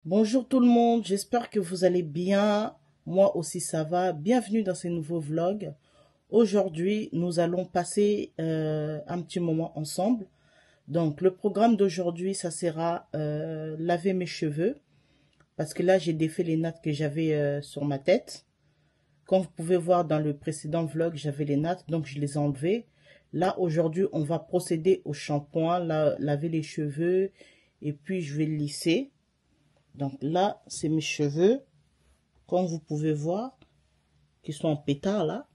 Bonjour tout le monde, j'espère que vous allez bien. Moi aussi ça va. Bienvenue dans ce nouveau vlog. Aujourd'hui, nous allons passer un petit moment ensemble. Donc le programme d'aujourd'hui, ça sera laver mes cheveux. Parce que là, j'ai défait les nattes que j'avais sur ma tête. Comme vous pouvez voir dans le précédent vlog, j'avais les nattes, donc je les ai enlevées. Là, aujourd'hui, on va procéder au shampoing, laver les cheveux et puis je vais lisser. Donc là, c'est mes cheveux, comme vous pouvez voir, qui sont en pétard là.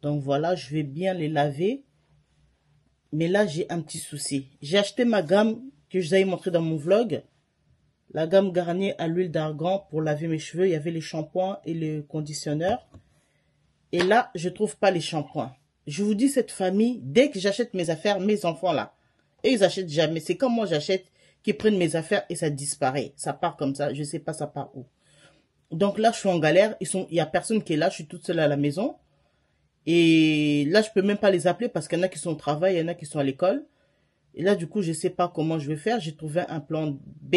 Donc voilà, je vais bien les laver. Mais là, j'ai un petit souci. J'ai acheté ma gamme que je vous avais montré dans mon vlog. La gamme Garnier à l'huile d'argan pour laver mes cheveux. Il y avait les shampoings et le conditionneur. Et là, je trouve pas les shampoings. Je vous dis, cette famille, dès que j'achète mes affaires, mes enfants là, et ils achètent jamais. C'est comme moi j'achète, qu'ils prennent mes affaires et ça disparaît. Ça part comme ça, je sais pas ça part où. Donc là, je suis en galère. Il y a personne qui est là, je suis toute seule à la maison. Et là, je peux même pas les appeler parce qu'il y en a qui sont au travail, il y en a qui sont à l'école. Et là, du coup, je sais pas comment je vais faire. J'ai trouvé un plan B.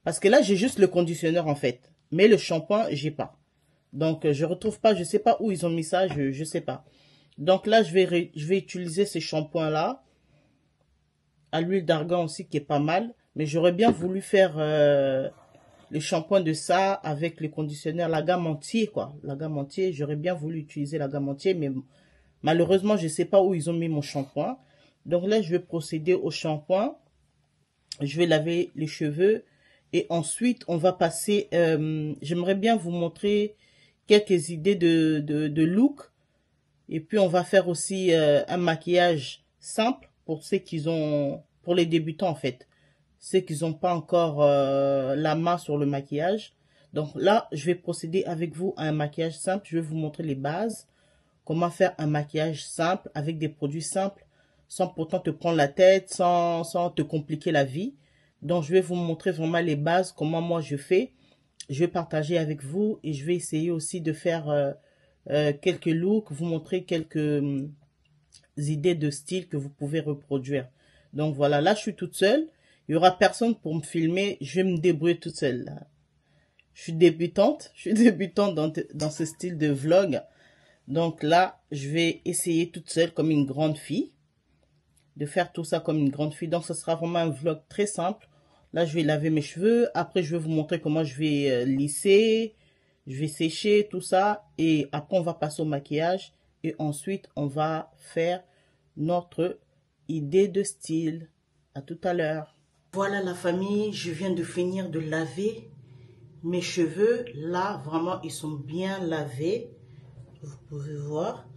Parce que là, j'ai juste le conditionneur en fait. Mais le shampoing, j'ai pas. Donc, je retrouve pas, je sais pas où ils ont mis ça, je sais pas. Donc là, je vais utiliser ces shampoings-là. À l'huile d'argan aussi, qui est pas mal. Mais j'aurais bien voulu faire les shampoings de ça avec les conditionneurs, la gamme entière, quoi. La gamme entière, j'aurais bien voulu utiliser la gamme entière, mais malheureusement, je ne sais pas où ils ont mis mon shampoing. Donc là, je vais procéder au shampoing. Je vais laver les cheveux. Et ensuite, on va passer... j'aimerais bien vous montrer quelques idées de look. Et puis, on va faire aussi un maquillage simple pour ceux qui ont... Pour les débutants, en fait. Ceux qui n'ont pas encore la main sur le maquillage. Donc là, je vais procéder avec vous à un maquillage simple. Je vais vous montrer les bases. Comment faire un maquillage simple avec des produits simples. Sans pourtant te prendre la tête, sans te compliquer la vie. Donc je vais vous montrer vraiment les bases. Comment moi je fais. Je vais partager avec vous. Et je vais essayer aussi de faire quelques looks. Vous montrer quelques idées de style que vous pouvez reproduire. Donc voilà, là je suis toute seule. Il n'y aura personne pour me filmer. Je vais me débrouiller toute seule. Là. Je suis débutante. Je suis débutante dans ce style de vlog. Donc là, je vais essayer toute seule comme une grande fille. De faire tout ça comme une grande fille. Donc ce sera vraiment un vlog très simple. Là, je vais laver mes cheveux. Après, je vais vous montrer comment je vais lisser. Je vais sécher tout ça. Et après, on va passer au maquillage. Et ensuite, on va faire notre idée de style. À tout à l'heure. Voilà la famille, je viens de finir de laver mes cheveux. Là, vraiment, ils sont bien lavés. Vous pouvez voir.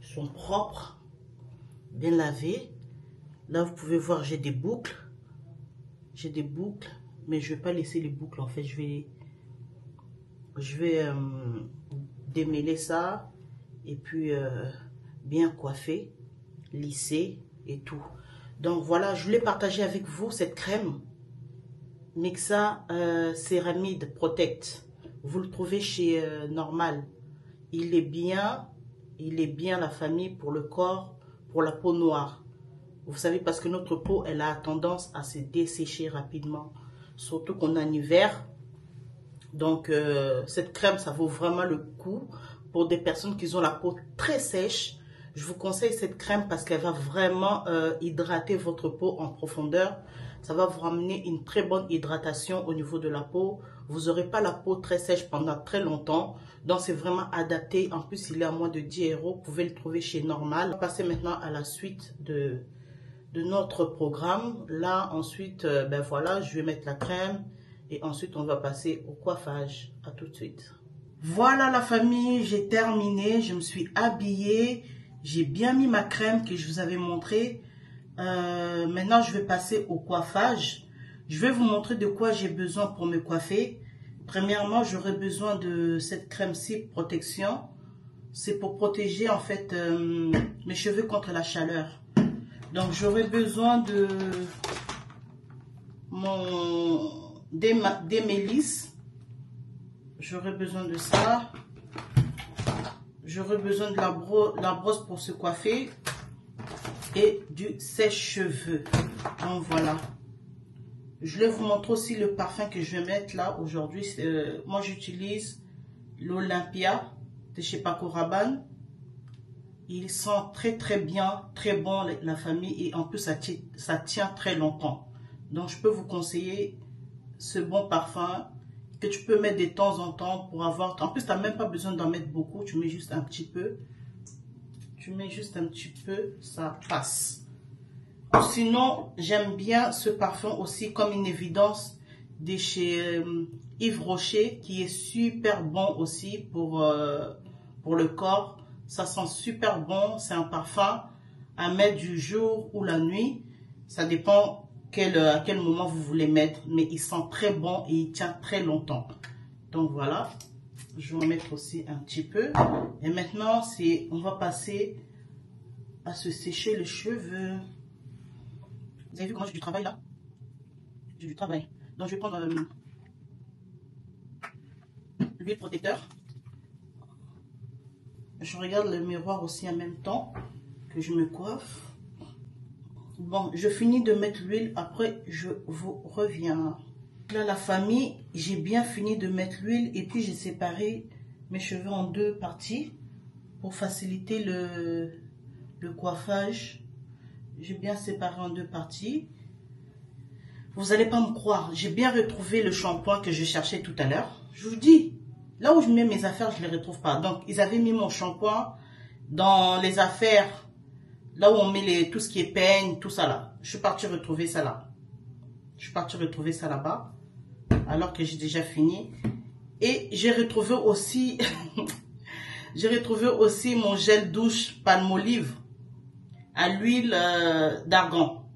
Ils sont propres, bien lavés. Là, vous pouvez voir, j'ai des boucles. J'ai des boucles, mais je ne vais pas laisser les boucles. En fait, je vais démêler ça et puis bien coiffer, lisser et tout. Donc voilà, je voulais partager avec vous cette crème Mixa Ceramide Protect. Vous le trouvez chez Normal. Il est bien la famille pour le corps, pour la peau noire. Vous savez, parce que notre peau, elle a tendance à se dessécher rapidement. Surtout qu'on est en hiver. Donc cette crème, ça vaut vraiment le coup pour des personnes qui ont la peau très sèche. Je vous conseille cette crème parce qu'elle va vraiment hydrater votre peau en profondeur. Ça va vous ramener une très bonne hydratation au niveau de la peau. Vous n'aurez pas la peau très sèche pendant très longtemps. Donc c'est vraiment adapté. En plus, il est à moins de 10 €. Vous pouvez le trouver chez Normal. On va passer maintenant à la suite de notre programme. Là, ensuite, ben voilà, je vais mettre la crème. Et ensuite, on va passer au coiffage. À tout de suite. Voilà la famille, j'ai terminé. Je me suis habillée. J'ai bien mis ma crème que je vous avais montrée. Maintenant, je vais passer au coiffage. Je vais vous montrer de quoi j'ai besoin pour me coiffer. Premièrement, j'aurai besoin de cette crème-ci protection. C'est pour protéger en fait mes cheveux contre la chaleur. Donc, j'aurai besoin de des mélisses. J'aurai besoin de ça. J'aurai besoin de la brosse pour se coiffer. Et du sèche-cheveux. Donc voilà. Je vais vous montrer aussi le parfum que je vais mettre là aujourd'hui. Moi, j'utilise l'Olympia de chez Paco Rabanne. Il sent très très bien, très bon la famille et en plus ça tient très longtemps. Donc je peux vous conseiller ce bon parfum que tu peux mettre de temps en temps pour avoir... En plus tu n'as même pas besoin d'en mettre beaucoup, tu mets juste un petit peu. Tu mets juste un petit peu, ça passe. Sinon j'aime bien ce parfum aussi comme une évidence de chez Yves Rocher qui est super bon aussi pour le corps. Ça sent super bon, c'est un parfum à mettre du jour ou la nuit. Ça dépend à quel moment vous voulez mettre, mais il sent très bon et il tient très longtemps. Donc voilà, je vais en mettre aussi un petit peu. Et maintenant, on va passer à se sécher les cheveux. Vous avez vu comment j'ai du travail là? J'ai du travail. Donc je vais prendre l'huile protecteur. Je regarde le miroir aussi en même temps que je me coiffe. Bon, je finis de mettre l'huile, après je vous reviens. Là, la famille, j'ai bien fini de mettre l'huile et puis j'ai séparé mes cheveux en deux parties pour faciliter le coiffage. J'ai bien séparé en deux parties. Vous n'allez pas me croire, j'ai bien retrouvé le shampoing que je cherchais tout à l'heure. Je vous dis, là où je mets mes affaires, je ne les retrouve pas. Donc, ils avaient mis mon shampoing dans les affaires, là où on met tout ce qui est peigne, tout ça là. Je suis partie retrouver ça là. Je suis partie retrouver ça là-bas, alors que j'ai déjà fini. Et j'ai retrouvé aussi, mon gel douche Palmolive à l'huile d'argan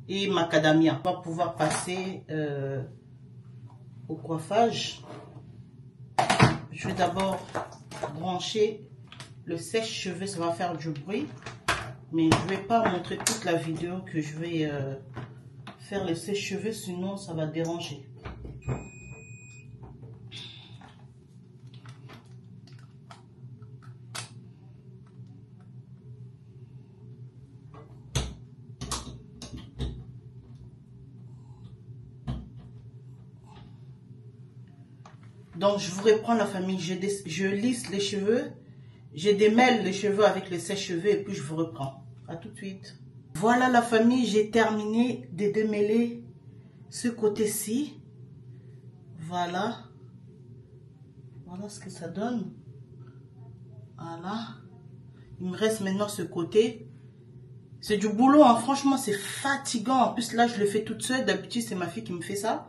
et macadamia. On va pouvoir passer au coiffage. Je vais d'abord brancher le sèche-cheveux, ça va faire du bruit. Mais je ne vais pas montrer toute la vidéo que je vais faire le sèche-cheveux, sinon ça va déranger. Donc je vous reprends la famille, je lisse les cheveux, je démêle les cheveux avec le sèche-cheveux et puis je vous reprends. À tout de suite. Voilà la famille, j'ai terminé de démêler ce côté-ci. Voilà. Voilà ce que ça donne. Voilà. Il me reste maintenant ce côté. C'est du boulot, hein. Franchement c'est fatigant. En plus là je le fais toute seule, d'habitude c'est ma fille qui me fait ça.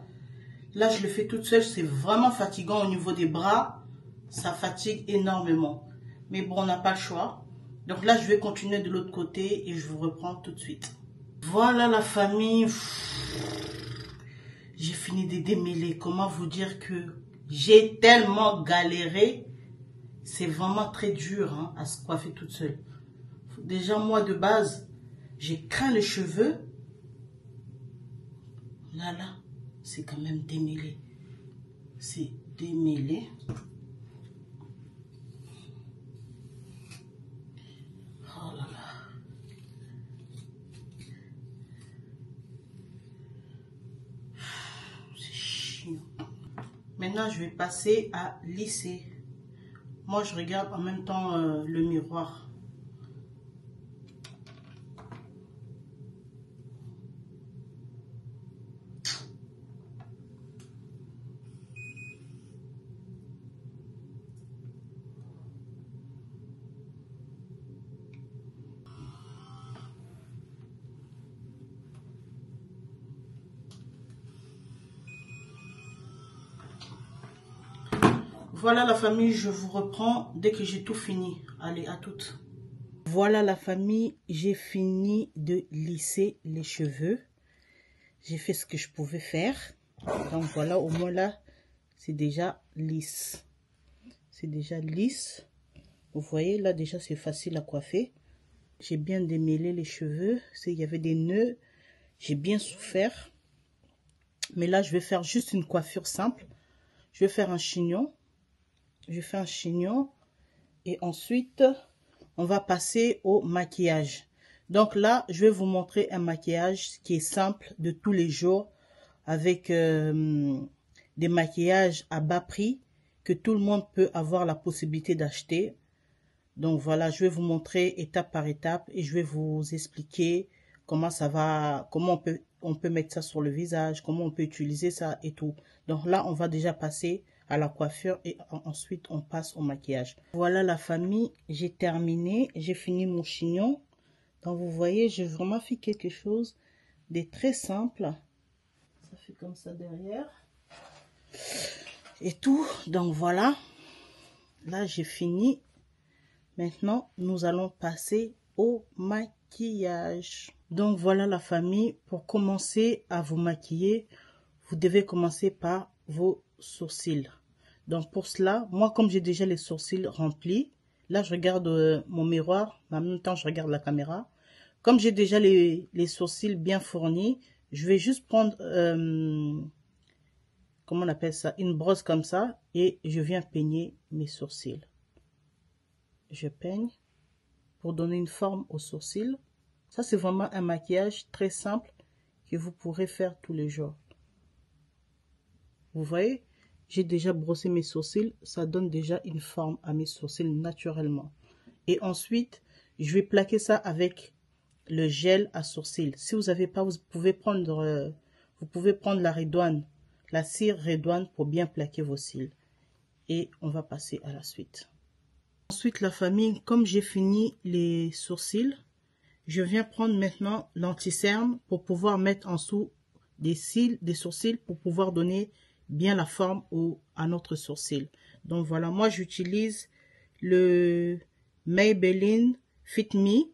Là, je le fais toute seule. C'est vraiment fatigant au niveau des bras. Ça fatigue énormément. Mais bon, on n'a pas le choix. Donc là, je vais continuer de l'autre côté et je vous reprends tout de suite. Voilà la famille. J'ai fini de démêler. Comment vous dire que j'ai tellement galéré. C'est vraiment très dur hein, à se coiffer toute seule. Déjà, moi, de base, j'ai craint les cheveux. Là. C'est quand même démêlé. C'est démêlé. Oh là là. C'est chiant. Maintenant, je vais passer à lisser. Moi, je regarde en même temps le miroir. Voilà la famille, je vous reprends dès que j'ai tout fini. Allez, à toutes. Voilà la famille, j'ai fini de lisser les cheveux. J'ai fait ce que je pouvais faire. Donc voilà, au moins là, c'est déjà lisse. C'est déjà lisse. Vous voyez, là déjà c'est facile à coiffer. J'ai bien démêlé les cheveux. Il y avait des nœuds. J'ai bien souffert. Mais là, je vais faire juste une coiffure simple. Je vais faire un chignon. Je fais un chignon et ensuite on va passer au maquillage. Donc là je vais vous montrer un maquillage qui est simple de tous les jours avec des maquillages à bas prix que tout le monde peut avoir la possibilité d'acheter. Donc voilà, je vais vous montrer étape par étape et je vais vous expliquer comment ça va, comment on peut mettre ça sur le visage, comment on peut utiliser ça et tout. Donc là, on va déjà passer à la coiffure et ensuite on passe au maquillage. Voilà la famille, j'ai terminé, j'ai fini mon chignon. Donc vous voyez, j'ai vraiment fait quelque chose de très simple. Ça fait comme ça derrière. Et tout, donc voilà. Là, j'ai fini. Maintenant, nous allons passer au maquillage. Donc voilà la famille, pour commencer à vous maquiller, vous devez commencer par vos sourcils. Donc pour cela, moi comme j'ai déjà les sourcils remplis, là je regarde mon miroir, en même temps je regarde la caméra. Comme j'ai déjà les sourcils bien fournis, je vais juste prendre, comment on appelle ça, une brosse comme ça, et je viens peigner mes sourcils. Je peigne pour donner une forme aux sourcils. Ça, c'est vraiment un maquillage très simple que vous pourrez faire tous les jours. Vous voyez, j'ai déjà brossé mes sourcils. Ça donne déjà une forme à mes sourcils naturellement. Et ensuite, je vais plaquer ça avec le gel à sourcils. Si vous n'avez pas, vous pouvez prendre la Redouane, la cire Redouane pour bien plaquer vos cils. Et on va passer à la suite. Ensuite, la famille, comme j'ai fini les sourcils, je viens prendre maintenant l'anti-cerne pour pouvoir mettre en dessous des sourcils pour pouvoir donner bien la forme à notre sourcil. Donc voilà, moi j'utilise le Maybelline Fit Me.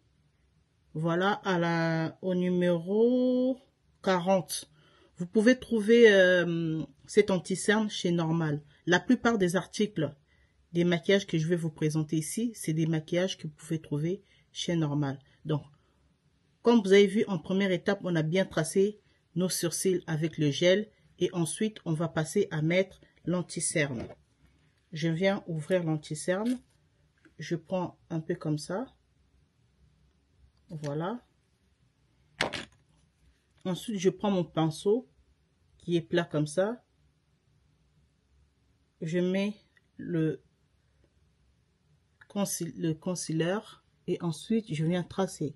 Voilà, au numéro 40. Vous pouvez trouver cet anti-cerne chez Normal. La plupart des articles des maquillages que je vais vous présenter ici, c'est des maquillages que vous pouvez trouver chez Normal. Donc, comme vous avez vu en première étape, on a bien tracé nos sourcils avec le gel. Et ensuite, on va passer à mettre l'anti-cerne. Je viens ouvrir l'anti-cerne. Je prends un peu comme ça. Voilà. Ensuite, je prends mon pinceau qui est plat comme ça. Je mets le concealer et ensuite, je viens tracer.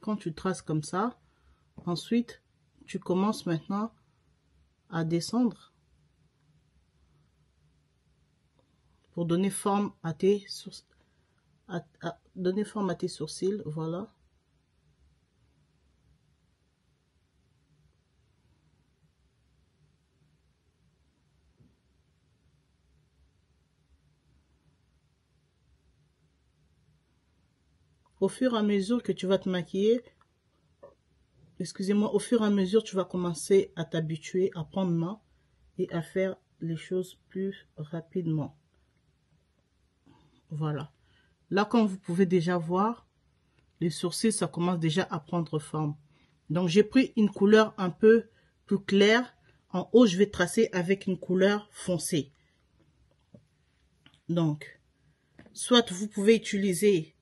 Quand tu traces comme ça, ensuite, tu commences maintenant à descendre pour donner forme à tes sourcils. Donner forme à tes sourcils, voilà. Au fur et à mesure que tu vas te maquiller, excusez-moi, au fur et à mesure, tu vas commencer à t'habituer à prendre main et à faire les choses plus rapidement. Voilà. Là, comme vous pouvez déjà voir, les sourcils, ça commence déjà à prendre forme. Donc, j'ai pris une couleur un peu plus claire. En haut, je vais tracer avec une couleur foncée. Donc, soit vous pouvez utiliser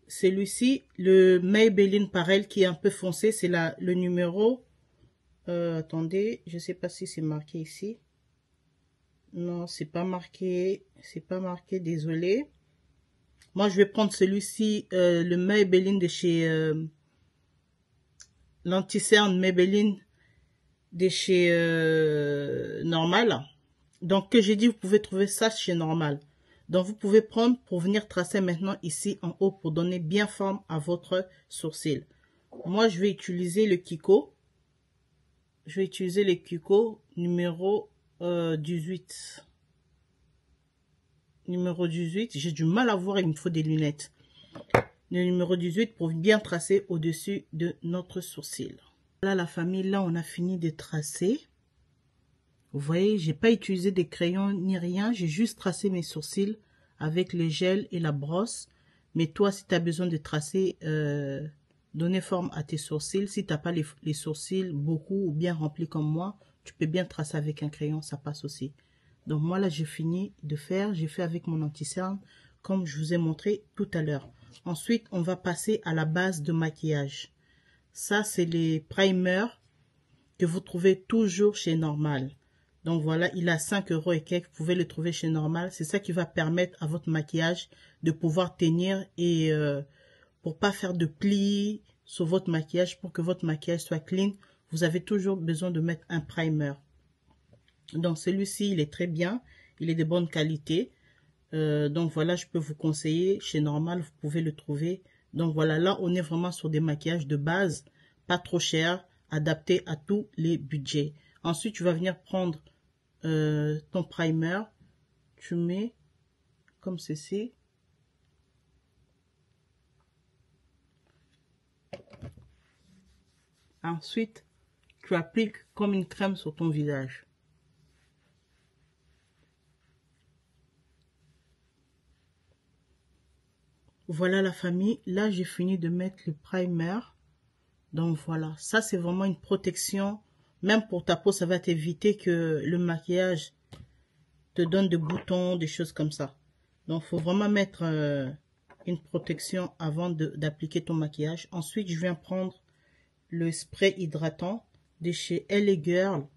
celui-ci, le Maybelline pareil qui est un peu foncé, c'est le numéro. Attendez, je ne sais pas si c'est marqué ici. Non, c'est pas marqué, désolé. Moi, je vais prendre celui-ci, le Maybelline de chez l'anti-cerne Maybelline de chez Normal. Donc, que j'ai dit, vous pouvez trouver ça chez Normal. Donc, vous pouvez prendre pour venir tracer maintenant ici en haut pour donner bien forme à votre sourcil. Moi, je vais utiliser le Kiko. Je vais utiliser le Kiko numéro 18. Numéro 18. J'ai du mal à voir, il me faut des lunettes. Le numéro 18 pour bien tracer au-dessus de notre sourcil. Là, la famille, là, on a fini de tracer. Vous voyez, j'ai pas utilisé des crayons ni rien. J'ai juste tracé mes sourcils avec le gel et la brosse. Mais toi, si tu as besoin de tracer, donner forme à tes sourcils, si tu n'as pas les sourcils beaucoup ou bien remplis comme moi, tu peux bien tracer avec un crayon, ça passe aussi. Donc moi là j'ai fini de faire, j'ai fait avec mon anti-cerne comme je vous ai montré tout à l'heure. Ensuite on va passer à la base de maquillage. Ça c'est les primers que vous trouvez toujours chez Normal. Donc voilà, il a 5 € et quelques, vous pouvez le trouver chez Normal. C'est ça qui va permettre à votre maquillage de pouvoir tenir et pour pas faire de plis sur votre maquillage, pour que votre maquillage soit clean, vous avez toujours besoin de mettre un primer. Donc celui-ci, il est très bien, il est de bonne qualité. Donc voilà, je peux vous conseiller, chez Normal, vous pouvez le trouver. Donc voilà, là on est vraiment sur des maquillages de base, pas trop cher, adaptés à tous les budgets. Ensuite, tu vas venir prendre ton primer, tu mets comme ceci. Ensuite, tu appliques comme une crème sur ton visage. Voilà la famille, là j'ai fini de mettre le primer. Donc voilà, ça c'est vraiment une protection. Même pour ta peau, ça va t'éviter que le maquillage te donne des boutons, des choses comme ça. Donc il faut vraiment mettre une protection avant d'appliquer ton maquillage. Ensuite, je viens prendre le spray hydratant de chez LA Girl,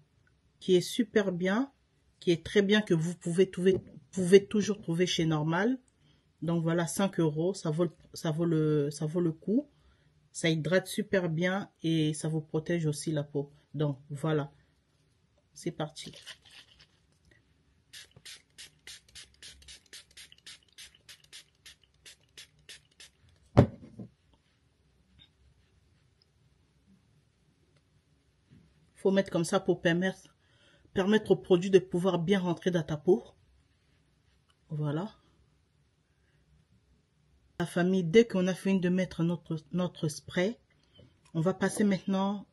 qui est super bien, qui est très bien, que vous pouvez toujours trouver chez Normal. Donc voilà, 5 €, ça vaut le coup. Ça hydrate super bien et ça vous protège aussi la peau. Donc voilà, c'est parti. Faut mettre comme ça pour permettre au produit de pouvoir bien rentrer dans ta peau. Voilà. La famille, dès qu'on a fini de mettre notre spray, on va passer maintenant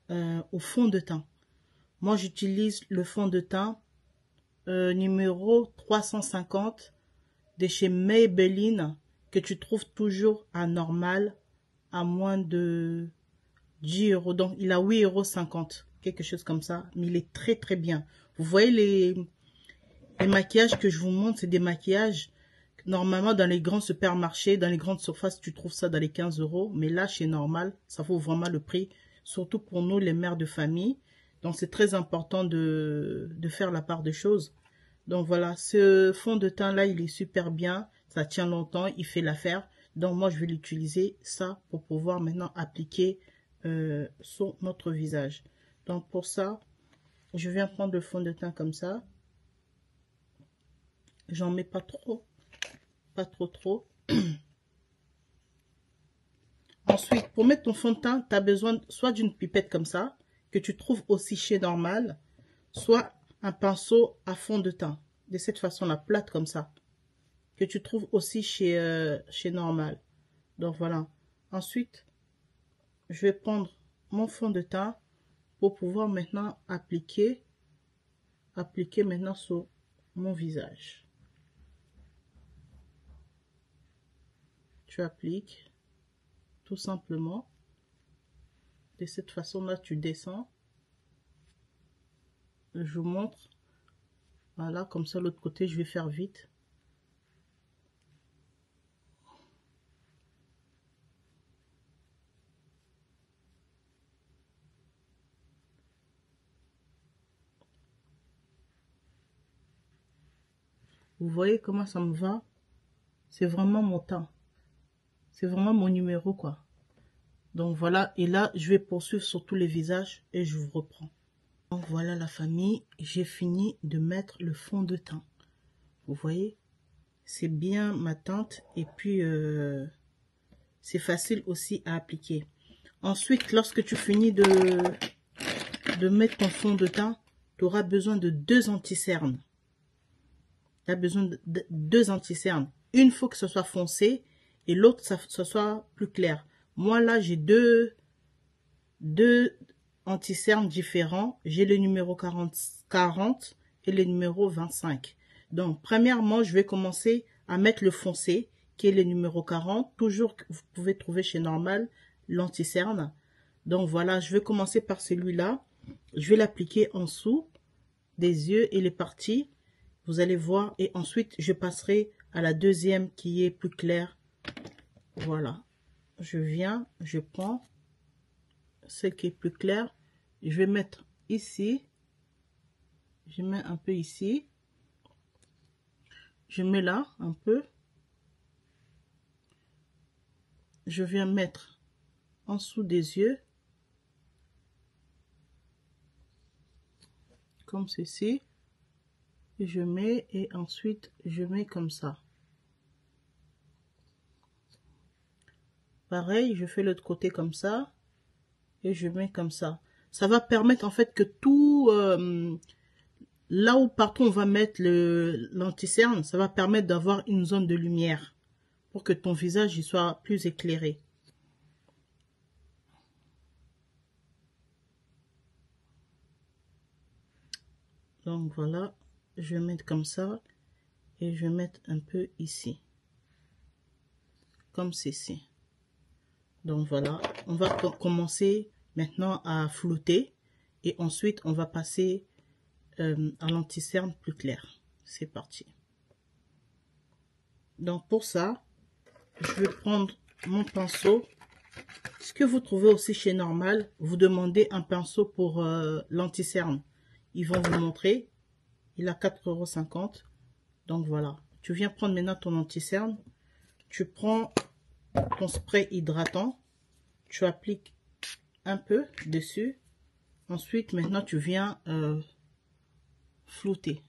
au fond de teint. Moi, j'utilise le fond de teint numéro 350 de chez Maybelline, que tu trouves toujours à Normal à moins de 10 €. Donc, il a 8,50 €, quelque chose comme ça. Mais il est très, très bien. Vous voyez les maquillages que je vous montre, c'est des maquillages normalement dans les grands supermarchés, dans les grandes surfaces, tu trouves ça dans les 15 €. Mais là, chez Normal, ça vaut vraiment le prix. Surtout pour nous, les mères de famille. Donc, c'est très important de faire la part des choses. Donc, voilà, ce fond de teint-là, il est super bien. Ça tient longtemps, il fait l'affaire. Donc, moi, je vais l'utiliser, ça, pour pouvoir maintenant appliquer sur notre visage. Donc, pour ça, je viens prendre le fond de teint comme ça. J'en mets pas trop. Pas trop. Ensuite, pour mettre ton fond de teint, tu as besoin soit d'une pipette comme ça, que tu trouves aussi chez Normal, soit un pinceau à fond de teint, de cette façon-là, plate comme ça, que tu trouves aussi chez Normal. Donc voilà. Ensuite, je vais prendre mon fond de teint pour pouvoir maintenant appliquer maintenant sur mon visage. Tu appliques tout simplement. De cette façon-là, tu descends. Je vous montre. Voilà, comme ça, l'autre côté, je vais faire vite. Vous voyez comment ça me va? C'est vraiment mon teint. C'est vraiment mon numéro, quoi. Donc voilà, et là, je vais poursuivre sur tous les visages et je vous reprends. Donc voilà la famille, j'ai fini de mettre le fond de teint. Vous voyez? C'est bien ma teinte et puis c'est facile aussi à appliquer. Ensuite, lorsque tu finis de mettre ton fond de teint, tu auras besoin de 2 anti-cernes. Tu as besoin de 2 anti-cernes. Une faut que ce soit foncé et l'autre, ça soit plus clair. Moi, là, j'ai deux anti-cernes différents. J'ai le numéro 40 et le numéro 25. Donc, premièrement, je vais commencer à mettre le foncé, qui est le numéro 40. Toujours que vous pouvez trouver chez Normal, l'anti-cerne. Donc, voilà, je vais commencer par celui-là. Je vais l'appliquer en dessous. des yeux, il est parti. Vous allez voir. Et ensuite, je passerai à la deuxième qui est plus claire. Voilà. Je viens, je prends celle qui est plus claire. Je vais mettre ici. Je mets un peu ici. Je mets là un peu. Je viens mettre en dessous des yeux. Comme ceci. Et je mets et ensuite je mets comme ça. Pareil, je fais l'autre côté comme ça. Et je mets comme ça. Ça va permettre en fait que tout... là où partout on va mettre l'anti-cerne, ça va permettre d'avoir une zone de lumière. Pour que ton visage il soit plus éclairé. Donc voilà, je vais mettre comme ça et je vais mettre un peu ici. Comme ceci. Donc voilà, on va commencer maintenant à flouter et ensuite on va passer à l'anti-cerne plus clair. C'est parti. Donc pour ça, je vais prendre mon pinceau. Ce que vous trouvez aussi chez Normal, vous demandez un pinceau pour l'anti-cerne. Ils vont vous montrer. Il a 4,50 €. Donc voilà. Tu viens prendre maintenant ton anti-cerne. Tu prends ton spray hydratant. Tu appliques un peu dessus. Ensuite, maintenant, tu viens flouter.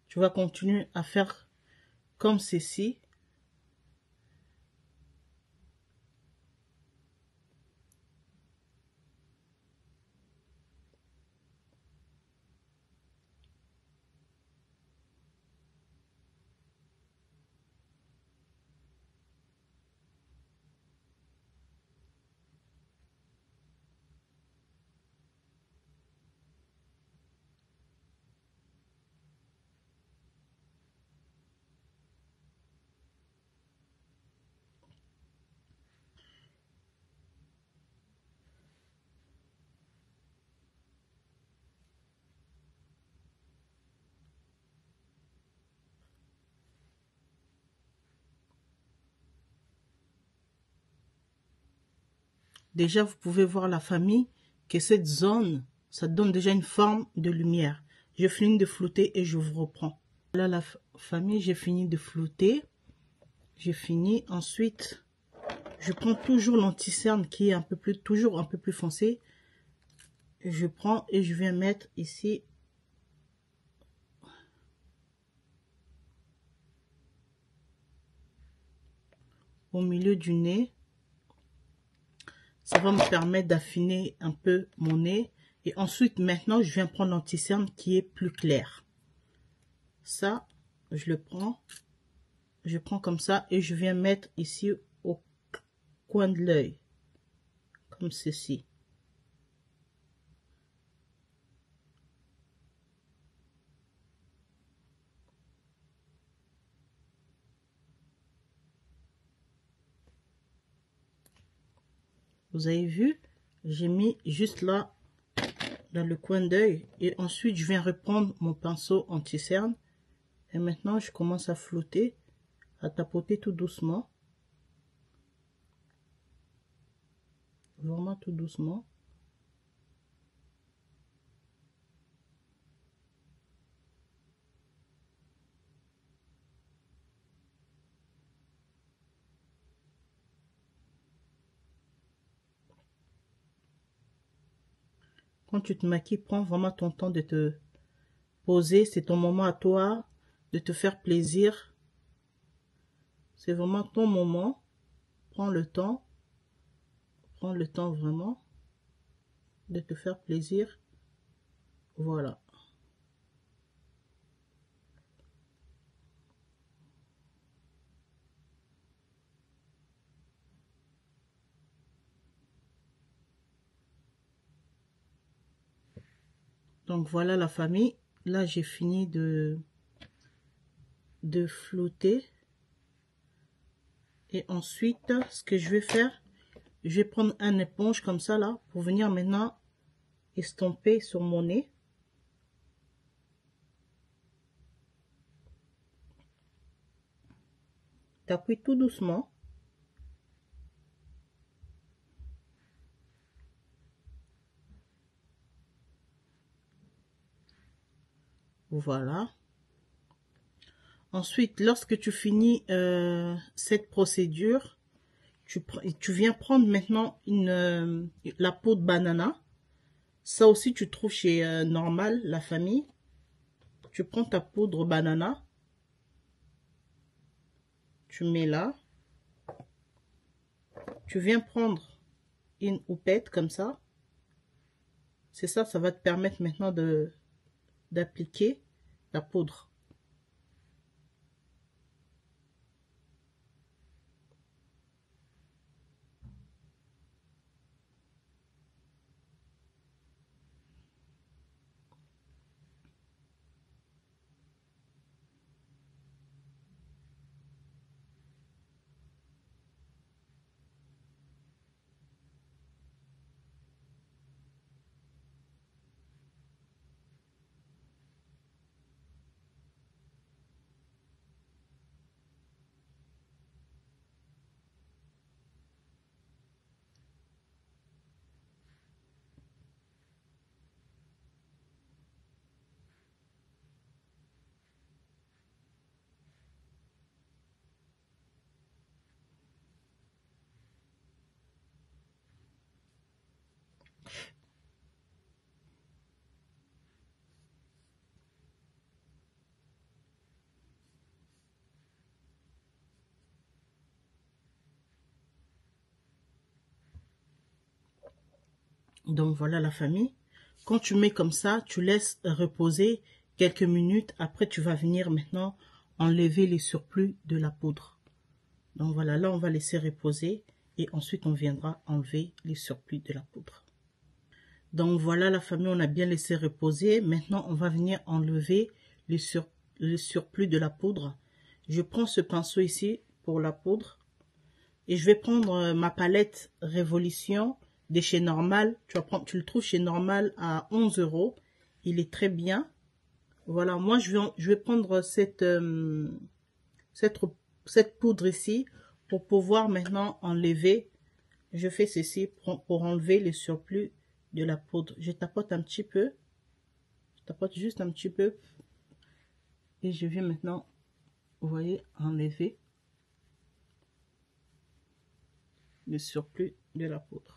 Tu vas continuer à faire comme ceci. Déjà, vous pouvez voir la famille que cette zone, ça donne déjà une forme de lumière. Je finis de flouter et je vous reprends. Là, la famille, j'ai fini de flouter. J'ai fini. Ensuite, je prends toujours l'anti-cerne qui est un peu plus, toujours un peu plus foncé. Je prends et je viens mettre ici. Au milieu du nez. Ça va me permettre d'affiner un peu mon nez. Et ensuite, maintenant, je viens prendre l'anti-cerne qui est plus clair. Ça, je le prends. Je prends comme ça et je viens mettre ici au coin de l'œil. Comme ceci. Vous avez vu, j'ai mis juste là, dans le coin d'œil. Et ensuite, je viens reprendre mon pinceau anti-cerne. Et maintenant, je commence à flouter, à tapoter tout doucement. Vraiment tout doucement. Quand tu te maquilles, prends vraiment ton temps de te poser. C'est ton moment à toi de te faire plaisir. C'est vraiment ton moment. Prends le temps. Prends le temps vraiment de te faire plaisir. Voilà. Donc voilà la famille. Là, j'ai fini de flouter. Et ensuite, ce que je vais faire, je vais prendre un éponge comme ça là pour venir maintenant estomper sur mon nez. T'appuies tout doucement. Voilà. Ensuite, lorsque tu finis cette procédure, tu viens prendre maintenant la peau de banana. Ça aussi, tu trouves chez Normal, la famille. Tu prends ta poudre banana. Tu mets là. Tu viens prendre une houppette comme ça. C'est ça, ça va te permettre maintenant d'appliquer la poudre. Donc voilà la famille. Quand tu mets comme ça, tu laisses reposer quelques minutes. Après, tu vas venir maintenant enlever les surplus de la poudre. Donc voilà, là on va laisser reposer et ensuite on viendra enlever les surplus de la poudre. Donc voilà la famille, on a bien laissé reposer. Maintenant, on va venir enlever le surplus de la poudre. Je prends ce pinceau ici pour la poudre. Et je vais prendre ma palette Révolution de chez Normal. Tu le trouves chez Normal à 11 €. Il est très bien. Voilà, moi je vais prendre cette poudre ici pour pouvoir maintenant enlever. Je fais ceci pour enlever le surplus de la poudre. Je tapote un petit peu. Je tapote juste un petit peu. Et je viens maintenant, vous voyez, enlever le surplus de la poudre.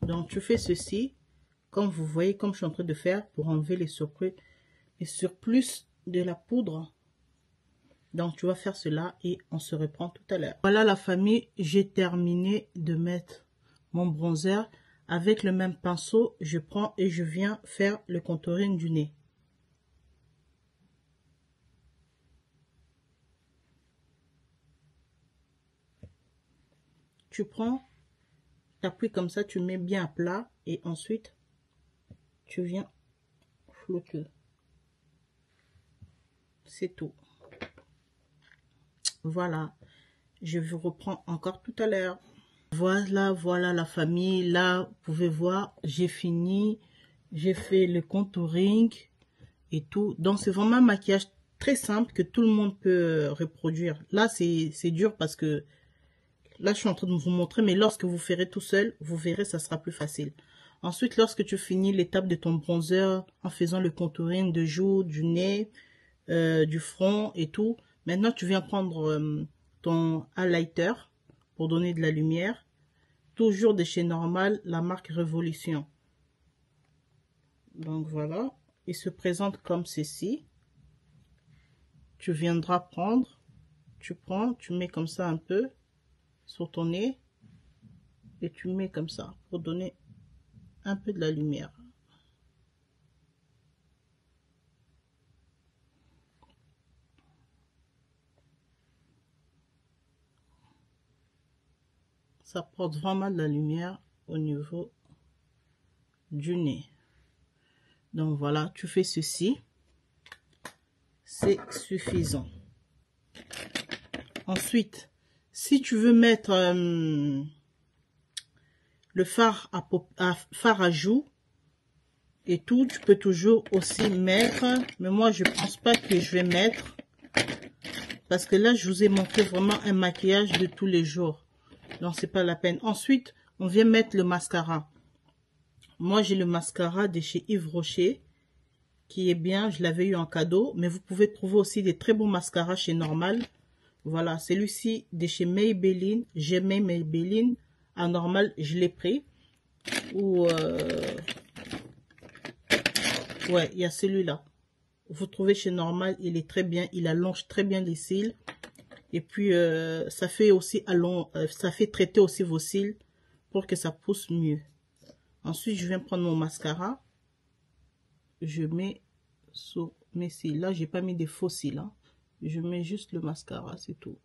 Donc, tu fais ceci, comme vous voyez, comme je suis en train de faire, pour enlever les surplus de la poudre. Donc, tu vas faire cela et on se reprend tout à l'heure. Voilà la famille, j'ai terminé de mettre mon bronzer. Avec le même pinceau, je prends et je viens faire le contouring du nez. Tu prends, tu appuies comme ça, tu mets bien à plat et ensuite, tu viens flouter. C'est tout. Voilà, je vous reprends encore tout à l'heure. Voilà la famille. Là, vous pouvez voir, j'ai fini. J'ai fait le contouring et tout. Donc, c'est vraiment un maquillage très simple que tout le monde peut reproduire. Là, c'est dur parce que là, je suis en train de vous montrer. Mais lorsque vous ferez tout seul, vous verrez, ça sera plus facile. Ensuite, lorsque tu finis l'étape de ton bronzer en faisant le contouring de joues, du nez, du front et tout, maintenant, tu viens prendre ton highlighter pour donner de la lumière. toujours de chez Normal, la marque Révolution. Donc voilà, il se présente comme ceci. Tu viendras prendre, tu prends, tu mets comme ça un peu sur ton nez et tu mets comme ça pour donner un peu de la lumière. Ça porte vraiment de la lumière au niveau du nez. Donc voilà, tu fais ceci. C'est suffisant. Ensuite, si tu veux mettre le fard à joues et tout, tu peux toujours aussi mettre. Mais moi, je pense pas que je vais mettre. Parce que là, je vous ai montré vraiment un maquillage de tous les jours. Donc, c'est pas la peine. Ensuite, on vient mettre le mascara. Moi, j'ai le mascara de chez Yves Rocher, qui est bien. Je l'avais eu en cadeau. Mais vous pouvez trouver aussi des très bons mascaras chez Normal. Voilà, celui-ci de chez Maybelline. J'aimais Maybelline. À Normal, je l'ai pris. Ou... ouais, il y a celui-là. Vous trouvez chez Normal, il est très bien. Il allonge très bien les cils. Et puis, ça fait aussi ça fait traiter aussi vos cils pour que ça pousse mieux. Ensuite, je viens prendre mon mascara. Je mets sur mes cils. Là, j'ai pas mis des faux cils. Hein. Je mets juste le mascara, c'est tout.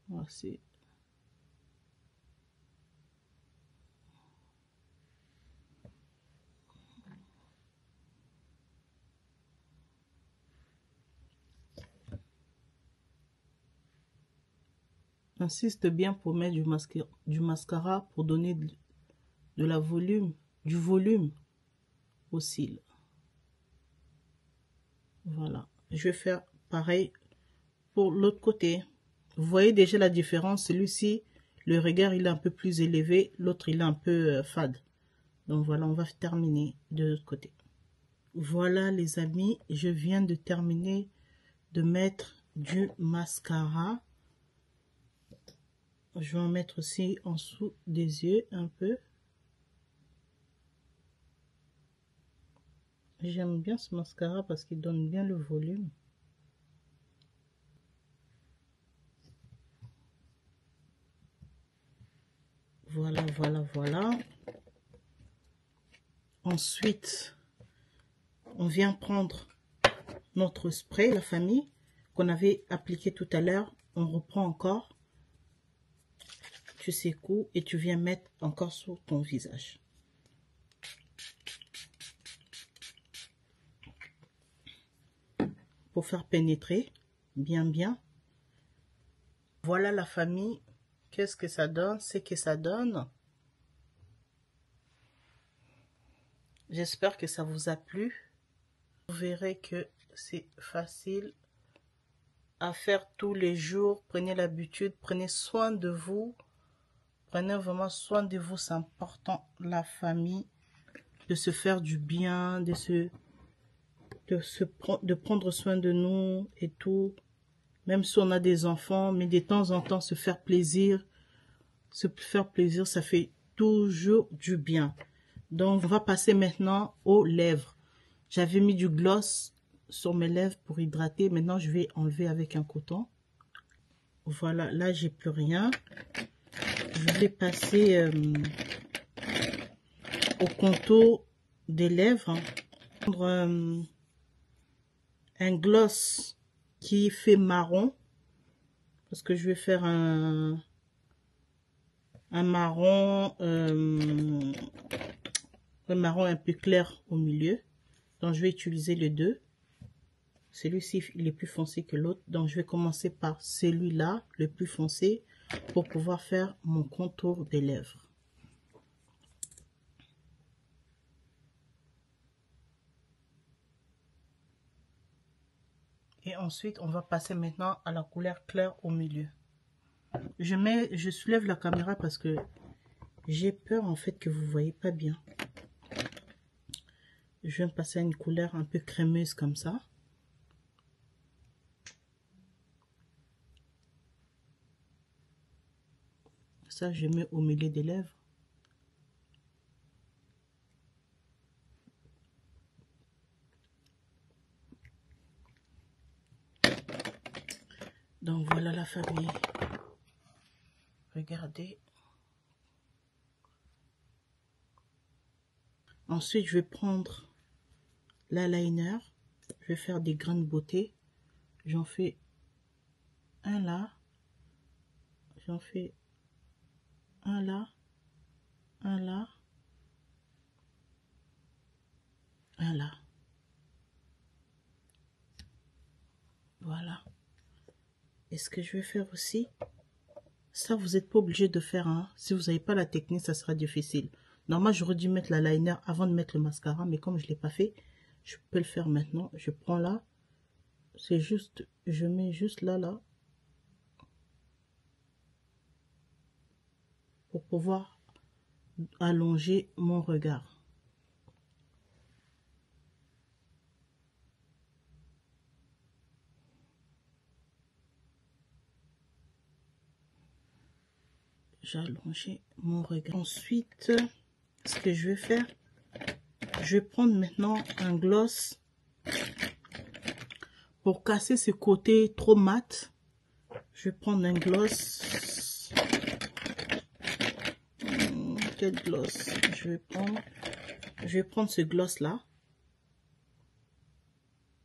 Voici. Insiste bien pour mettre du mascara pour donner de la volume, du volume aux cils. Voilà. Je vais faire pareil pour l'autre côté. Vous voyez déjà la différence. Celui-ci, le regard, il est un peu plus élevé. L'autre, il est un peu fade. Donc voilà, on va terminer de l'autre côté. Voilà les amis, je viens de terminer de mettre du mascara. Je vais en mettre aussi en dessous des yeux un peu. J'aime bien ce mascara parce qu'il donne bien le volume. Voilà, voilà, voilà. Ensuite, on vient prendre notre spray, la famille, qu'on avait appliqué tout à l'heure. On reprend encore. Tu secoues et tu viens mettre encore sur ton visage. Pour faire pénétrer bien. Voilà la famille. Qu'est-ce que ça donne? C'est que ça donne. J'espère que ça vous a plu. Vous verrez que c'est facile à faire tous les jours. Prenez l'habitude, prenez soin de vous. Prenez vraiment soin de vous, c'est important, la famille, de se faire du bien, de prendre soin de nous et tout. Même si on a des enfants, mais de temps en temps, se faire plaisir, ça fait toujours du bien. Donc, on va passer maintenant aux lèvres. J'avais mis du gloss sur mes lèvres pour hydrater. Maintenant, je vais enlever avec un coton. Voilà, là, j'ai plus rien. Je vais passer au contour des lèvres. Prendre un gloss qui fait marron. Parce que je vais faire un marron, un marron un peu clair au milieu. Donc, je vais utiliser les deux. Celui-ci, il est plus foncé que l'autre. Donc, je vais commencer par celui-là, le plus foncé, pour pouvoir faire mon contour des lèvres. Et ensuite, on va passer maintenant à la couleur claire au milieu. Je soulève la caméra parce que j'ai peur en fait que vous ne voyez pas bien. Je vais me passer à une couleur un peu crémeuse comme ça. ça, je mets au milieu des lèvres. Donc voilà la famille. Regardez. Ensuite, je vais prendre l'eyeliner. Je vais faire des grains de beauté. J'en fais un là. J'en fais un là. Un là. Un là. Voilà. Et ce que je vais faire aussi, ça vous n'êtes pas obligé de faire, hein. Si vous n'avez pas la technique, ça sera difficile. Normalement, j'aurais dû mettre la liner avant de mettre le mascara, mais comme je ne l'ai pas fait, je peux le faire maintenant. Je prends là, c'est juste, je mets juste là, pour pouvoir allonger mon regard. J'ai allongé mon regard. Ensuite, ce que je vais faire, je vais prendre maintenant un gloss pour casser ce côté trop mat. Je vais prendre un gloss. Quel gloss je vais prendre? Je vais prendre ce gloss là.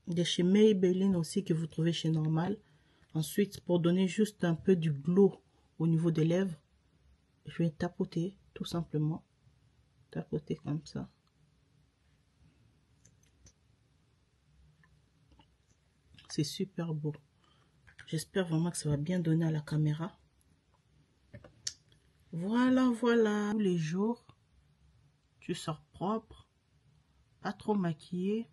De chez Maybelline aussi, que vous trouvez chez Normal. Ensuite, pour donner juste un peu du glow au niveau des lèvres, je vais tapoter tout simplement. Tapoter comme ça. C'est super beau. J'espère vraiment que ça va bien donner à la caméra. Voilà, voilà. Tous les jours, tu sors propre, pas trop maquillé.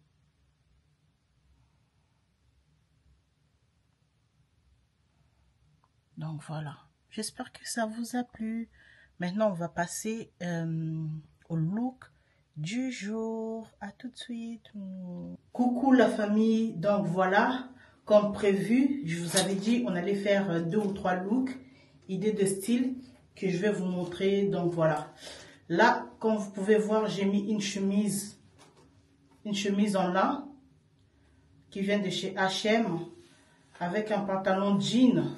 Donc voilà. J'espère que ça vous a plu. Maintenant, on va passer au look du jour. À tout de suite. Coucou la famille. Donc voilà, comme prévu, je vous avais dit on allait faire 2 ou 3 looks, idées de style que je vais vous montrer. Donc voilà. Là, comme vous pouvez voir, j'ai mis une chemise en lin qui vient de chez H&M avec un pantalon jean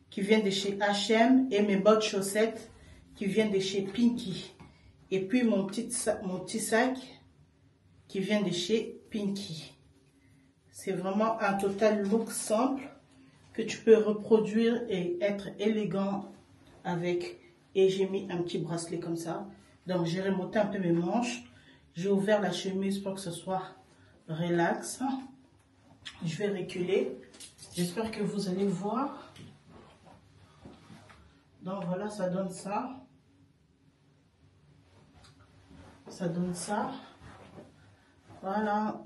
qui vient de chez H&M et mes bottes chaussettes qui viennent de chez Pinky. Et puis mon petit sac qui vient de chez Pinky. C'est vraiment un total look simple que tu peux reproduire et être élégant avec. Et j'ai mis un petit bracelet comme ça. Donc j'ai remonté un peu mes manches. J'ai ouvert la chemise pour que ce soit relax. Je vais reculer. J'espère que vous allez voir. Donc voilà, ça donne ça. Ça donne ça. Voilà.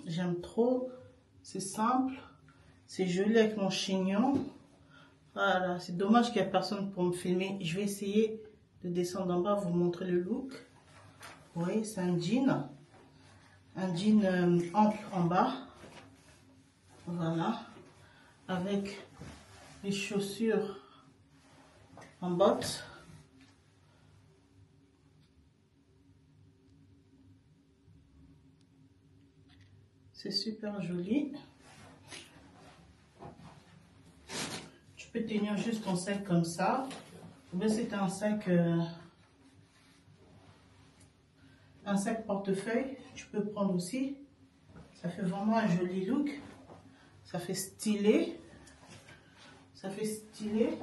J'aime trop. C'est simple. C'est joli avec mon chignon. Voilà. C'est dommage qu'il n'y ait personne pour me filmer. Je vais essayer de descendre en bas, vous montrer le look. Vous voyez, c'est un jean. Un jean ample en bas. Voilà. Avec les chaussures en bottes. C'est super joli. Tu peux tenir juste ton sac comme ça. Ou bien c'est un sac portefeuille, tu peux prendre aussi. Ça fait vraiment un joli look. Ça fait stylé. Ça fait stylé.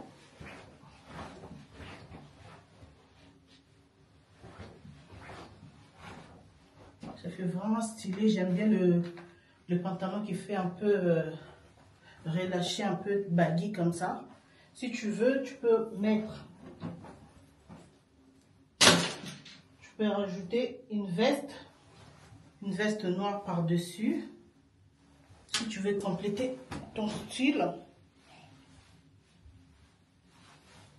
Ça fait vraiment stylé. J'aime bien le pantalon qui fait un peu relâché, un peu baggy comme ça. Si tu veux, tu peux mettre... Tu peux rajouter une veste noire par-dessus. Si tu veux compléter ton style,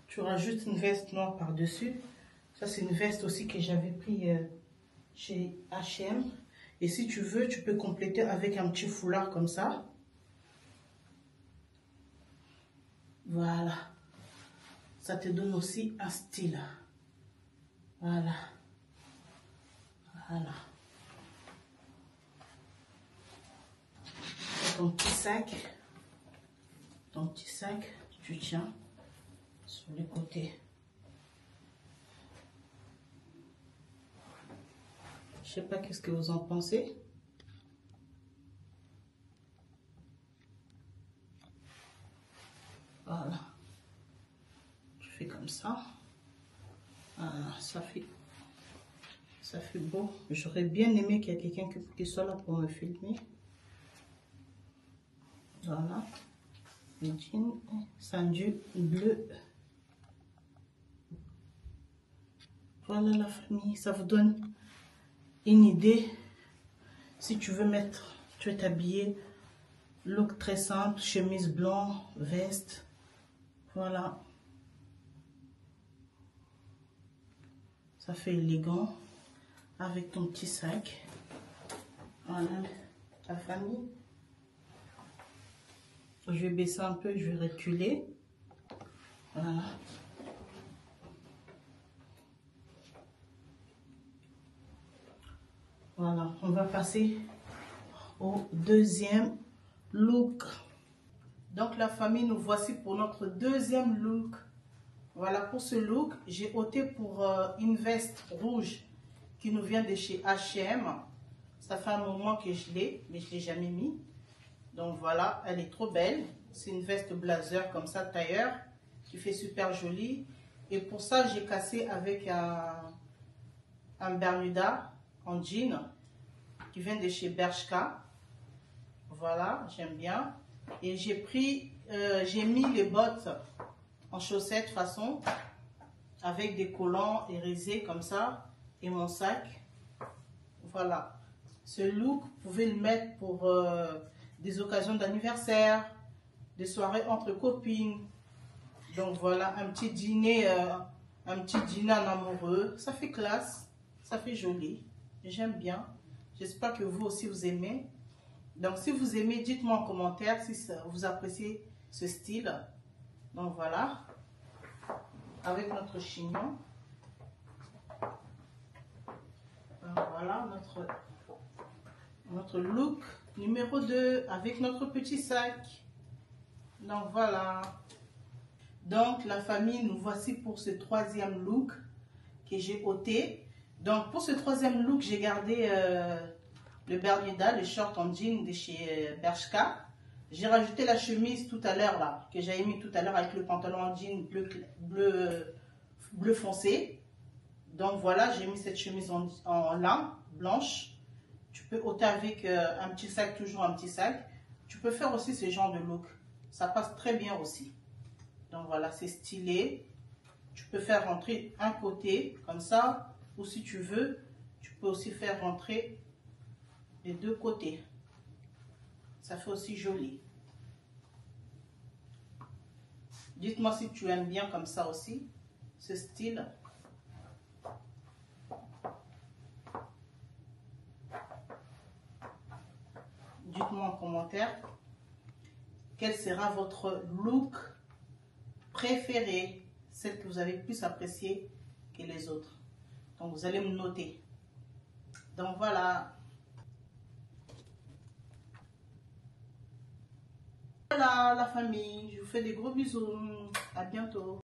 tu rajoutes une veste noire par-dessus. Ça, c'est une veste aussi que j'avais pris chez H&M. Et si tu veux, tu peux compléter avec un petit foulard comme ça. Voilà. ça te donne aussi un style. Voilà. Voilà. Ton petit sac, tu tiens sur les côtés. Je sais pas qu'est-ce que vous en pensez. Voilà. Tu fais comme ça. Voilà, ça fait beau. J'aurais bien aimé qu'il y ait quelqu'un qui soit là pour me filmer. Voilà. Le jean, c'est un jean bleu. Voilà la famille, ça vous donne une idée. Si tu veux t'habiller, look très simple, chemise blanc, veste. Voilà. Ça fait élégant avec ton petit sac. Voilà la famille. Je vais baisser un peu, je vais reculer. Voilà. Voilà, on va passer au deuxième look. Donc la famille, nous voici pour notre deuxième look. Voilà, pour ce look, j'ai opté pour une veste rouge qui nous vient de chez H&M. Ça fait un moment que je l'ai, mais je ne l'ai jamais mis. Donc voilà, elle est trop belle. C'est une veste blazer comme ça, tailleur, qui fait super jolie. Et pour ça, j'ai cassé avec un Bermuda en jean qui vient de chez Bershka. Voilà, j'aime bien. Et j'ai mis les bottes en chaussettes façon avec des collants hérissés comme ça et mon sac. Voilà. Ce look, vous pouvez le mettre pour des occasions d'anniversaire, des soirées entre copines. Donc voilà, un petit dîner en amoureux. Ça fait classe, ça fait joli. J'aime bien. J'espère que vous aussi vous aimez. Donc si vous aimez, dites-moi en commentaire si vous appréciez ce style. Donc voilà, avec notre chignon. Donc voilà notre look numéro 2 avec notre petit sac. Donc voilà. Donc la famille, nous voici pour ce troisième look que j'ai ôté. Donc pour ce troisième look, j'ai gardé le Bermuda, le short en jean de chez Bershka. J'ai rajouté la chemise tout à l'heure là, que j'avais mis tout à l'heure avec le pantalon en jean bleu foncé. Donc voilà, j'ai mis cette chemise en lin blanche. Tu peux ôter avec un petit sac, toujours un petit sac. Tu peux faire aussi ce genre de look. Ça passe très bien aussi. Donc voilà, c'est stylé. Tu peux faire rentrer un côté comme ça. Ou si tu veux, tu peux aussi faire rentrer les deux côtés. Ça fait aussi joli. Dites-moi si tu aimes bien comme ça aussi, ce style. Dites-moi en commentaire quel sera votre look préféré, celle que vous avez plus appréciée que les autres. Donc vous allez me noter. Donc voilà. Voilà la famille, je vous fais des gros bisous. À bientôt.